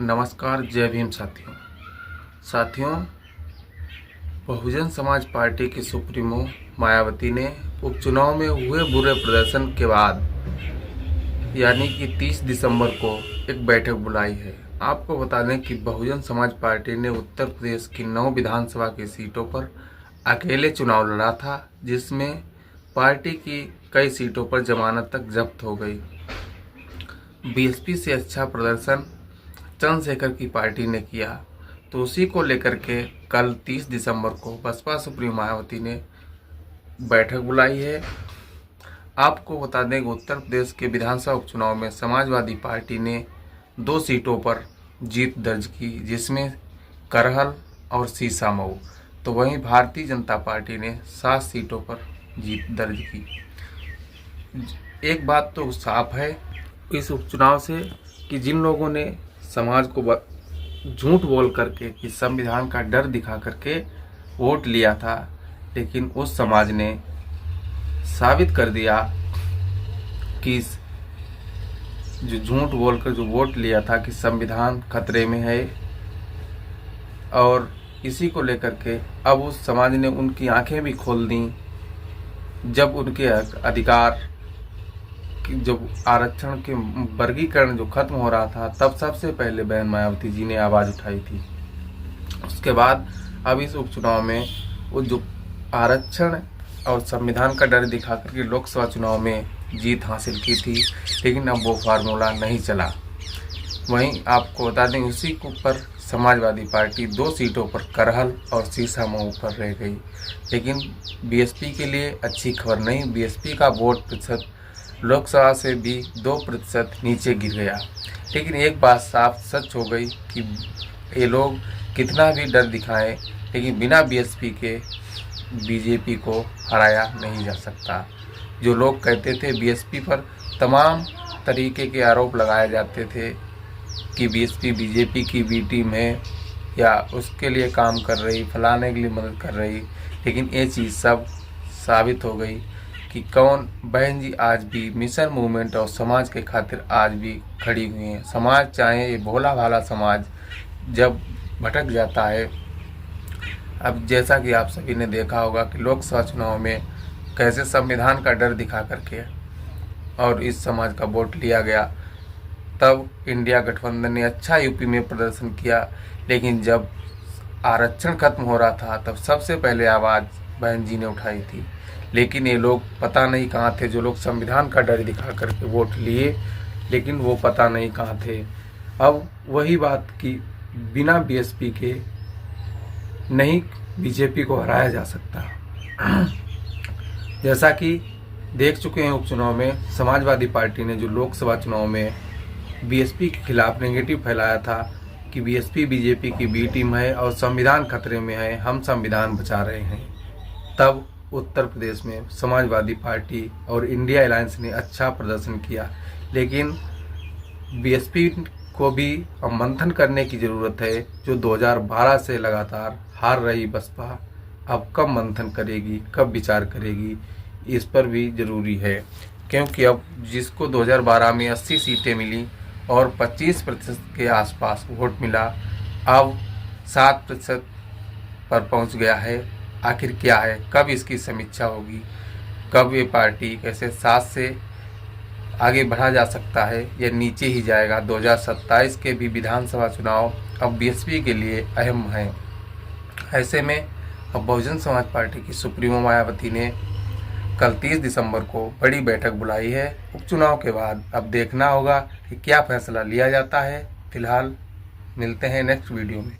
नमस्कार, जय भीम साथियों। बहुजन समाज पार्टी की सुप्रीमो मायावती ने उपचुनाव में हुए बुरे प्रदर्शन के बाद यानी कि 30 दिसंबर को एक बैठक बुलाई है। आपको बता दें कि बहुजन समाज पार्टी ने उत्तर प्रदेश की 9 विधानसभा की सीटों पर अकेले चुनाव लड़ा था, जिसमें पार्टी की कई सीटों पर जमानत तक जब्त हो गई। बीएसपी से अच्छा प्रदर्शन चंद्रशेखर की पार्टी ने किया, तो उसी को लेकर के कल 30 दिसंबर को बसपा सुप्रीमो मायावती ने बैठक बुलाई है। आपको बता दें कि उत्तर प्रदेश के विधानसभा उपचुनाव में समाजवादी पार्टी ने 2 सीटों पर जीत दर्ज की, जिसमें करहल और सीसामऊ। तो वहीं भारतीय जनता पार्टी ने 7 सीटों पर जीत दर्ज की। एक बात तो साफ है इस उपचुनाव से कि जिन लोगों ने समाज को झूठ बोल करके कि संविधान का डर दिखा करके वोट लिया था, लेकिन उस समाज ने साबित कर दिया कि जो झूठ बोलकर जो वोट लिया था कि संविधान खतरे में है, और इसी को लेकर के अब उस समाज ने उनकी आंखें भी खोल दी। जब उनके अधिकार, जब आरक्षण के वर्गीकरण जो खत्म हो रहा था, तब सबसे पहले बहन मायावती जी ने आवाज़ उठाई थी। उसके बाद अब इस उपचुनाव में वो जो आरक्षण और संविधान का डर दिखा करके लोकसभा चुनाव में जीत हासिल की थी, लेकिन अब वो फार्मूला नहीं चला। वहीं आपको बता दें उसी के ऊपर समाजवादी पार्टी 2 सीटों पर करहल और सीसामऊ पर रह गई। लेकिन बीएसपी के लिए अच्छी खबर नहीं, बीएसपी का वोट प्रतिशत लोकसभा से भी 2% नीचे गिर गया। लेकिन एक बात साफ सच हो गई कि ये लोग कितना भी डर दिखाएं, लेकिन बिना बीएसपी के बीजेपी को हराया नहीं जा सकता। जो लोग कहते थे बीएसपी पर तमाम तरीके के आरोप लगाए जाते थे कि बीएसपी बीजेपी की बी टीम है या उसके लिए काम कर रही, फलाने के लिए मदद कर रही, लेकिन ये चीज़ सब साबित हो गई कि कौन बहन जी आज भी मिशन मूवमेंट और समाज के खातिर आज भी खड़ी हुई हैं। समाज, चाहे ये भोला भाला समाज, जब भटक जाता है, अब जैसा कि आप सभी ने देखा होगा कि लोकसभा चुनाव में कैसे संविधान का डर दिखा करके और इस समाज का वोट लिया गया, तब इंडिया गठबंधन ने अच्छा यूपी में प्रदर्शन किया। लेकिन जब आरक्षण खत्म हो रहा था, तब सबसे पहले आवाज़ बहन जी ने उठाई थी। लेकिन ये लोग पता नहीं कहाँ थे, जो लोग संविधान का डर दिखा करके वोट लिए, लेकिन वो पता नहीं कहाँ थे। अब वही बात कि बिना बीएसपी के नहीं बीजेपी को हराया जा सकता। जैसा कि देख चुके हैं उपचुनाव में समाजवादी पार्टी ने जो लोकसभा चुनाव में बीएसपी के खिलाफ नेगेटिव फैलाया था कि बीएसपी बीजेपी की बी टीम है और संविधान खतरे में है, हम संविधान बचा रहे हैं, तब उत्तर प्रदेश में समाजवादी पार्टी और इंडिया अलायंस ने अच्छा प्रदर्शन किया। लेकिन बीएसपी को भी अब मंथन करने की ज़रूरत है। जो 2012 से लगातार हार रही बसपा अब कब मंथन करेगी, कब विचार करेगी, इस पर भी ज़रूरी है। क्योंकि अब जिसको 2012 में 80 सीटें मिली और 25% के आसपास वोट मिला, अब 7% पर पहुंच गया है। आखिर क्या है, कब इसकी समीक्षा होगी, कब ये पार्टी कैसे 7 से आगे बढ़ा जा सकता है या नीचे ही जाएगा। 2027 के भी विधानसभा चुनाव अब बीएसपी के लिए अहम हैं। ऐसे में अब बहुजन समाज पार्टी की सुप्रीमो मायावती ने कल 30 दिसंबर को बड़ी बैठक बुलाई है। उपचुनाव के बाद अब देखना होगा कि क्या फैसला लिया जाता है। फिलहाल मिलते हैं नेक्स्ट वीडियो में।